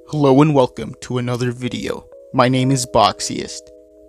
Hello and welcome to another video. My name is Boxiest,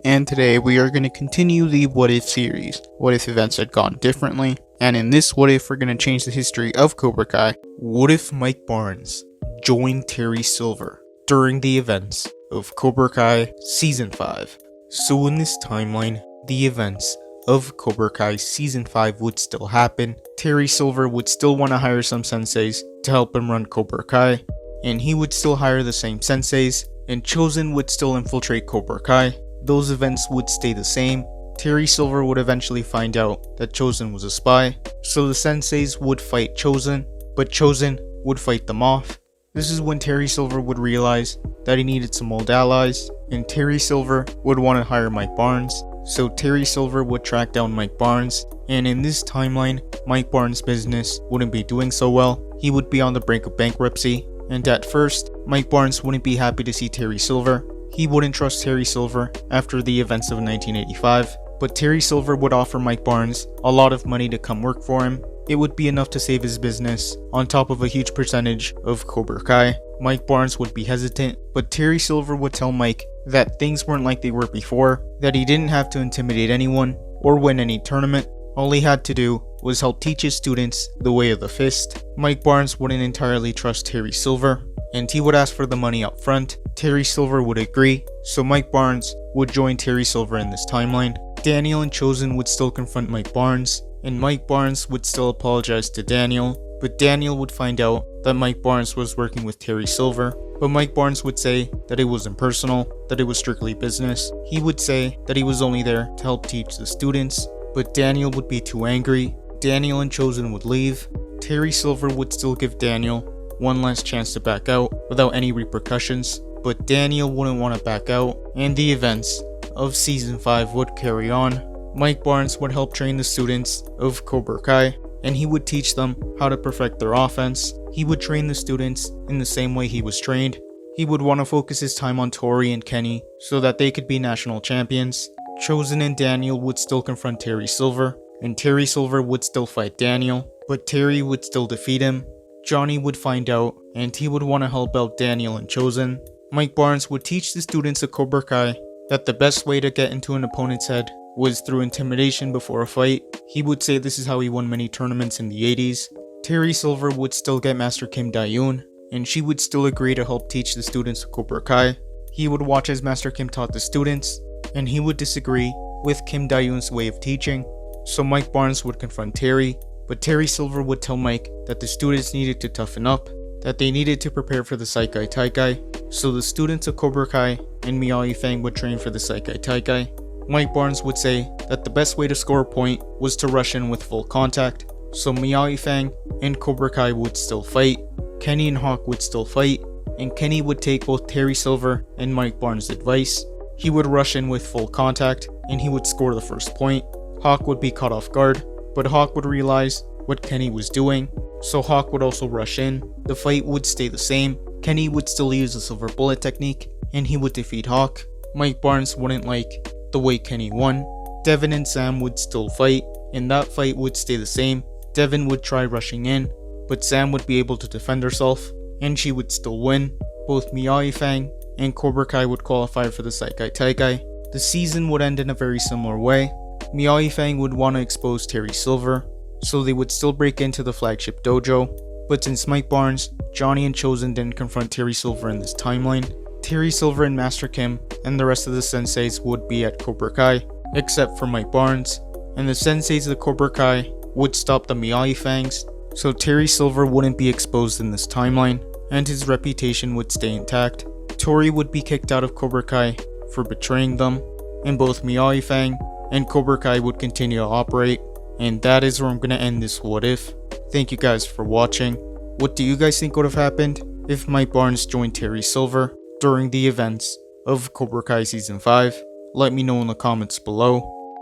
and today we are going to continue the What If series. What if events had gone differently? And in this What If, we're going to change the history of Cobra Kai. What if Mike Barnes joined Terry Silver during the events of Cobra Kai Season 5? So in this timeline, the events of Cobra Kai Season 5 would still happen. Terry Silver would still want to hire some senseis to help him run Cobra Kai, and he would still hire the same senseis, and Chosen would still infiltrate Cobra Kai. Those events would stay the same. Terry Silver would eventually find out that Chosen was a spy, so the senseis would fight Chosen, but Chosen would fight them off. This is when Terry Silver would realize that he needed some old allies, and Terry Silver would want to hire Mike Barnes, so Terry Silver would track down Mike Barnes, and in this timeline, Mike Barnes' business wouldn't be doing so well. He would be on the brink of bankruptcy. And at first, Mike Barnes wouldn't be happy to see Terry Silver. He wouldn't trust Terry Silver after the events of 1985, but Terry Silver would offer Mike Barnes a lot of money to come work for him. It would be enough to save his business, on top of a huge percentage of Cobra Kai. Mike Barnes would be hesitant, but Terry Silver would tell Mike that things weren't like they were before, that he didn't have to intimidate anyone or win any tournament. All he had to do was help teach his students the way of the fist. Mike Barnes wouldn't entirely trust Terry Silver, and he would ask for the money up front. Terry Silver would agree, so Mike Barnes would join Terry Silver in this timeline. Daniel and Chosen would still confront Mike Barnes, and Mike Barnes would still apologize to Daniel, but Daniel would find out that Mike Barnes was working with Terry Silver. But Mike Barnes would say that it wasn't personal, that it was strictly business. He would say that he was only there to help teach the students, but Daniel would be too angry. Daniel and Chosen would leave. Terry Silver would still give Daniel one last chance to back out without any repercussions, but Daniel wouldn't want to back out, and the events of Season 5 would carry on. Mike Barnes would help train the students of Cobra Kai, and he would teach them how to perfect their offense. He would train the students in the same way he was trained. He would want to focus his time on Tori and Kenny so that they could be national champions. Chosen and Daniel would still confront Terry Silver, and Terry Silver would still fight Daniel, but Terry would still defeat him. Johnny would find out, and he would want to help out Daniel and Chosen. Mike Barnes would teach the students of Cobra Kai that the best way to get into an opponent's head was through intimidation before a fight. He would say this is how he won many tournaments in the 80s. Terry Silver would still get Master Kim Dae-yoon, and she would still agree to help teach the students of Cobra Kai. He would watch as Master Kim taught the students, and he would disagree with Kim Dae-yoon's way of teaching. So Mike Barnes would confront Terry, but Terry Silver would tell Mike that the students needed to toughen up, that they needed to prepare for the Saikai Taikai. So the students of Cobra Kai and Miyagi Fang would train for the Saikai Taikai. Mike Barnes would say that the best way to score a point was to rush in with full contact. So Miyagi Fang and Cobra Kai would still fight. Kenny and Hawk would still fight, and Kenny would take both Terry Silver and Mike Barnes' advice. He would rush in with full contact, and he would score the first point. Hawk would be caught off guard, but Hawk would realize what Kenny was doing, so Hawk would also rush in. The fight would stay the same. Kenny would still use the silver bullet technique, and he would defeat Hawk. Mike Barnes wouldn't like the way Kenny won. Devin and Sam would still fight, and that fight would stay the same. Devin would try rushing in, but Sam would be able to defend herself, and she would still win. Both Miyagi Fang and Cobra Kai would qualify for the Saikai Taikai. The season would end in a very similar way. Miyagi Fang would want to expose Terry Silver, so they would still break into the flagship dojo, but since Mike Barnes, Johnny and Chosen didn't confront Terry Silver in this timeline, Terry Silver and Master Kim and the rest of the senseis would be at Cobra Kai, except for Mike Barnes, and the senseis of Cobra Kai would stop the Miyagi Fangs, so Terry Silver wouldn't be exposed in this timeline, and his reputation would stay intact. Tori would be kicked out of Cobra Kai for betraying them, and both Miyagi Fang and Cobra Kai would continue to operate. And that is where I'm going to end this What If. Thank you guys for watching. What do you guys think would have happened if Mike Barnes joined Terry Silver during the events of Cobra Kai Season 5? Let me know in the comments below.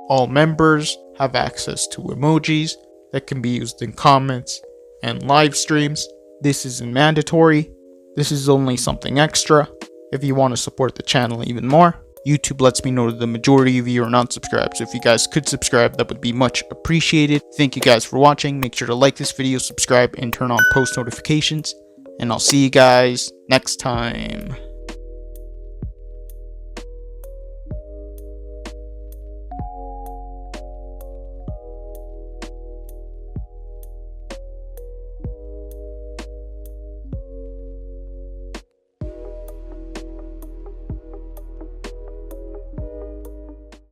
All members have access to emojis that can be used in comments and live streams. This isn't mandatory. This is only something extra if you want to support the channel even more. YouTube lets me know that the majority of you are not subscribed, so if you guys could subscribe, that would be much appreciated. Thank you guys for watching. Make sure to like this video, subscribe, and turn on post notifications. and I'll see you guys next time.